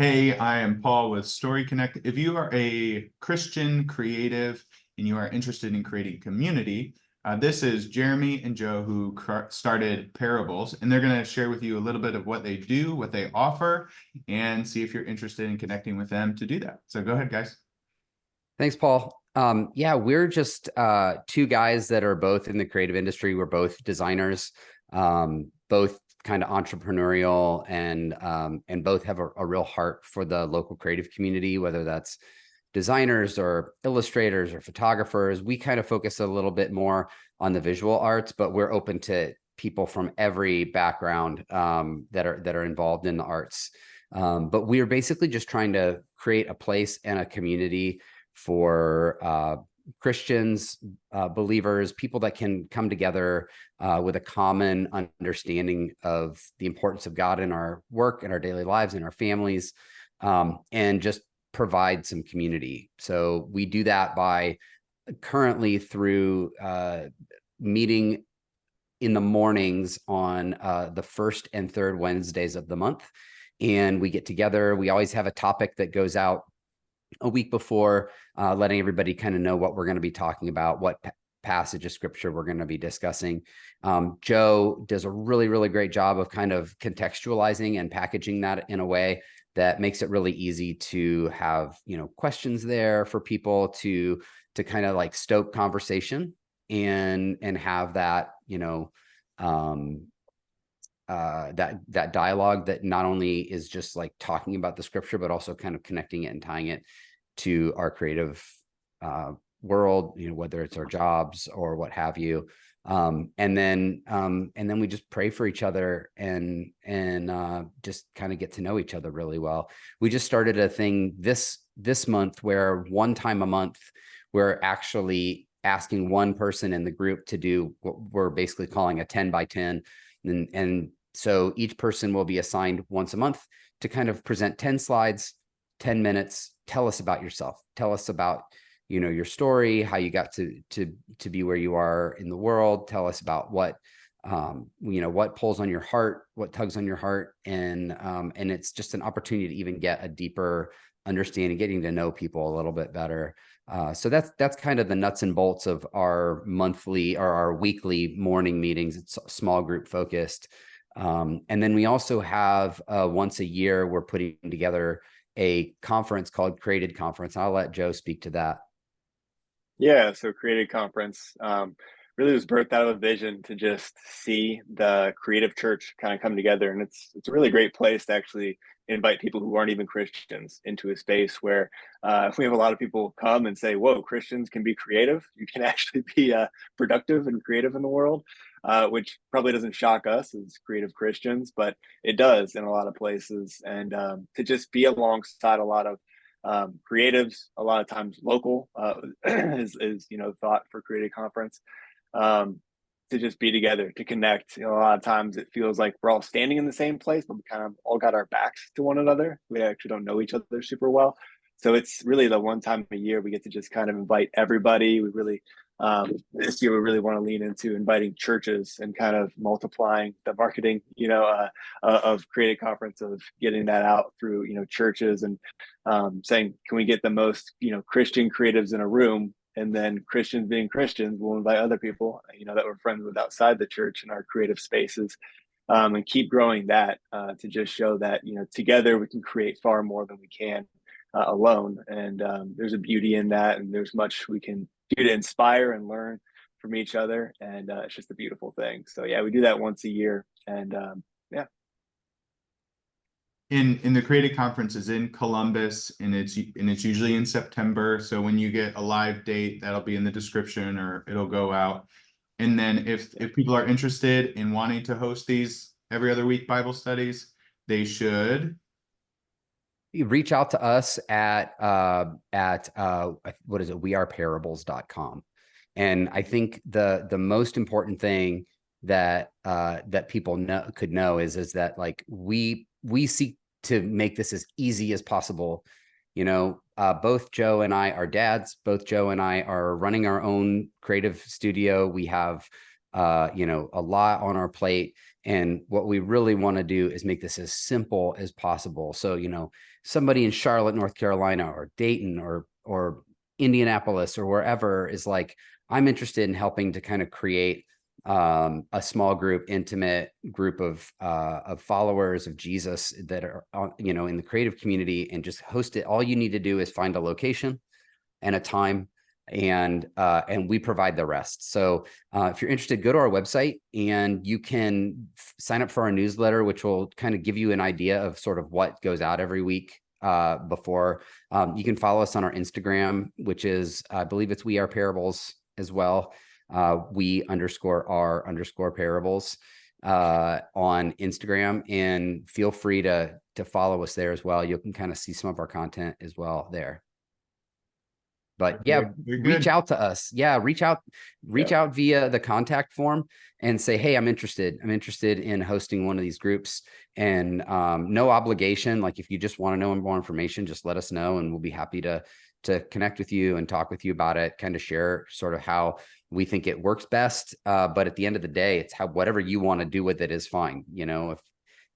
Hey, I am Paul with Story Connect. If you are a Christian creative and you are interested in creating community, this is Jeremy and Joe who started Parables, and they're going to share with you a little bit of what they do, what they offer, and see if you're interested in connecting with them to do that. So go ahead, guys. Thanks, Paul. Yeah, we're just two guys that are both in the creative industry. We're both designers, both kind of entrepreneurial, and both have a real heart for the local creative community, whether that's designers or illustrators or photographers. We kind of focus a little bit more on the visual arts, but we're open to people from every background that are involved in the arts. But we're basically just trying to create a place and a community for Christians, believers, people that can come together with a common understanding of the importance of God in our work, in our daily lives, in our families, and just provide some community. So we do that by currently through meeting in the mornings on the first and third Wednesdays of the month. And we get together. We always have a topic that goes out a week before, letting everybody kind of know what we're going to be talking about, what passage of scripture we're going to be discussing. Joe does a really, really great job of kind of contextualizing and packaging that in a way that makes it really easy to have, questions there for people to kind of like stoke conversation and have that, that dialogue that not only is just like talking about the scripture, but also kind of connecting it and tying it to our creative world, whether it's our jobs or what have you. And then we just pray for each other and just kind of get to know each other really well. We just started a thing this month where one time a month, we're actually asking one person in the group to do what we're basically calling a 10 by 10. And so each person will be assigned once a month to kind of present 10 slides, 10 minutes. Tell us about yourself. Tell us about, your story, how you got to be where you are in the world. Tell us about what, what pulls on your heart, what tugs on your heart. And it's just an opportunity to even get a deeper understanding, getting to know people a little bit better. So that's kind of the nuts and bolts of our monthly or our weekly morning meetings. It's small group focused. And then we also have once a year, we're putting together a conference called Created Conference. I'll let Joe speak to that. Yeah, so Created Conference really was birthed out of a vision to just see the creative church kind of come together, and it's a really great place to actually invite people who aren't even Christians into a space where we have a lot of people come and say, "Whoa, Christians can be creative. You can actually be productive and creative in the world," which probably doesn't shock us as creative Christians, but it does in a lot of places, and to just be alongside a lot of creatives, a lot of times local is thought for Created Conference, to just be together, to connect. A lot of times it feels like we're all standing in the same place, but we kind of all got our backs to one another. We actually don't know each other super well. So it's really the one time a year we get to just kind of invite everybody. We really this year we really want to lean into inviting churches and kind of multiplying the marketing, of Created Conference, of getting that out through, churches, and saying, can we get the most, Christian creatives in a room? And then Christians being Christians, we'll invite other people, that we're friends with outside the church in our creative spaces, and keep growing that to just show that, together we can create far more than we can alone. And there's a beauty in that, and there's much we can do to inspire and learn from each other. And it's just a beautiful thing. So yeah, we do that once a year, and yeah. In the Created Conference is in Columbus, and it's usually in September. So when you get a live date, that'll be in the description or it'll go out. And then if people are interested in wanting to host these every other week Bible studies, they should reach out to us at what is it? weareparables.com. And I think the most important thing that people could know is that like we seek to make this as easy as possible. Both Joe and I are dads. Both Joe and I are running our own creative studio. We have, a lot on our plate. And what we really want to do is make this as simple as possible. So, you know, somebody in Charlotte, North Carolina, or Dayton, or Indianapolis, or wherever is like, I'm interested in helping to kind of create a small group, intimate group of followers of Jesus that are, you know, in the creative community, and just host it. All you need to do is find a location and a time, and we provide the rest. So if you're interested, go to our website and you can sign up for our newsletter, which will kind of give you an idea of sort of what goes out every week. Before you can follow us on our Instagram, which is, I believe it's We Are Parables as well. We_are_parables on Instagram, and feel free to follow us there as well. You can kind of see some of our content as well there. But yeah, reach out to us. Yeah, reach out via the contact form and say, hey, I'm interested in hosting one of these groups, and no obligation. Like if you just want to know more information, just let us know and we'll be happy to connect with you and talk with you about it, kind of share sort of how we think it works best. But at the end of the day, it's whatever you want to do with it is fine. You know,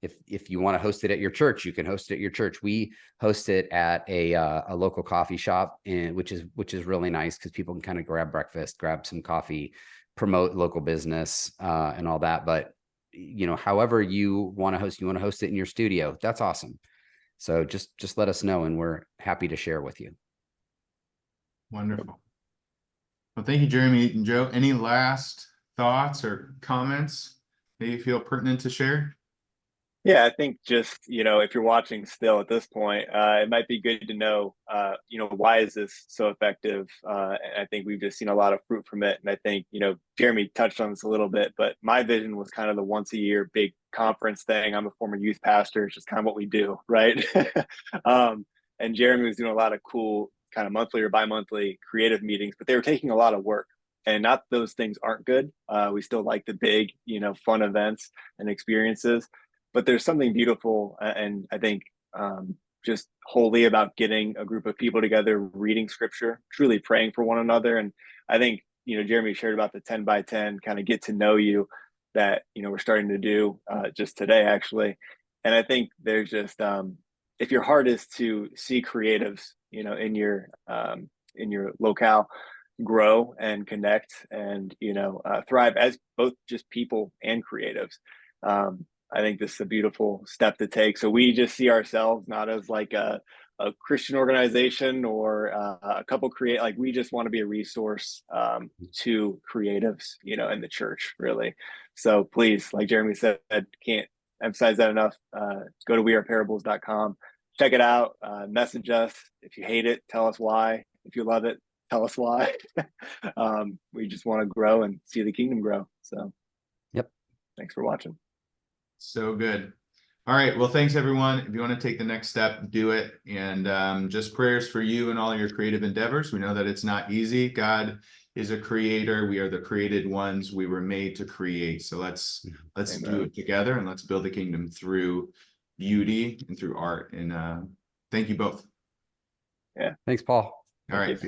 if you want to host it at your church, you can host it at your church. We host it at a local coffee shop, which is really nice because people can kind of grab breakfast, grab some coffee, promote local business and all that. But you know, however you want to host it in your studio, that's awesome. So just let us know and we're happy to share with you. Wonderful. Well, thank you, Jeremy and Joe. Any last thoughts or comments that you feel pertinent to share? Yeah, I think just, you know, if you're watching still at this point, it might be good to know, you know, why is this so effective? And I think we've just seen a lot of fruit from it. And I think, you know, Jeremy touched on this a little bit, but my vision was kind of the once a year big conference thing. I'm a former youth pastor. It's just kind of what we do, right? And Jeremy was doing a lot of cool kind of monthly or bi-monthly creative meetings, but they were taking a lot of work. And not that those things aren't good. We still like the big, you know, fun events and experiences. But there's something beautiful and I think just holy about getting a group of people together, reading scripture, truly praying for one another. And I think, you know, Jeremy shared about the 10 by 10 kind of get to know you that, you know, we're starting to do just today, actually. And I think there's just, if your heart is to see creatives, you know, in your locale grow and connect and, you know, thrive as both just people and creatives. I think this is a beautiful step to take. So we just see ourselves not as like a Christian organization or a couple like we just want to be a resource to creatives, you know, in the church, really. So please, like Jeremy said, can't emphasize that enough. Go to weareparables.com, check it out, message us. If you hate it, tell us why. If you love it, tell us why. We just want to grow and see the kingdom grow. So, yep. Thanks for watching. So good. All right. Well, thanks everyone. If you want to take the next step, do it. And just prayers for you and all your creative endeavors. We know that it's not easy. God is a creator. We are the created ones. We were made to create. So let's do it together and let's build the kingdom through beauty and through art. And thank you both. Yeah. Thanks, Paul. All right.